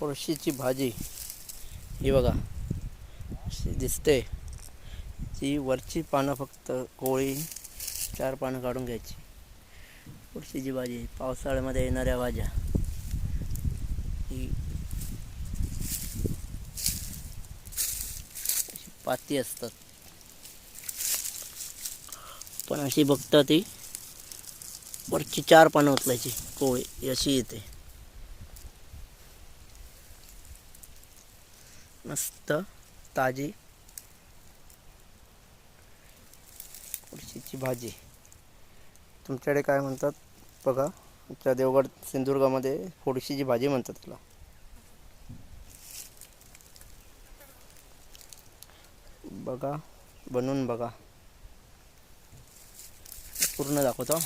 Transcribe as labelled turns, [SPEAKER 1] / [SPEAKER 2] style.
[SPEAKER 1] कोळशीची भाजी ही बघा अशी दिसते. ती वरची पानं फक्त कोळी 4 पानं काढून घ्यायची. कोळशीची भाजी पावसाळ्यामध्ये येणाऱ्या भाज्या ही पाती असतात, पण अशी बघता ती वरची 4 पानं उचलायची कोळी अशी येते. मस्त ताजी कोळशीची भाजी. तुमच्याकडे काय म्हणतात बघा. आमच्या देवगड सिंधुदुर्गामध्ये कोळशीची भाजी म्हणतात त्याला. बघा, बनवून बघा. पूर्ण दाखवतो.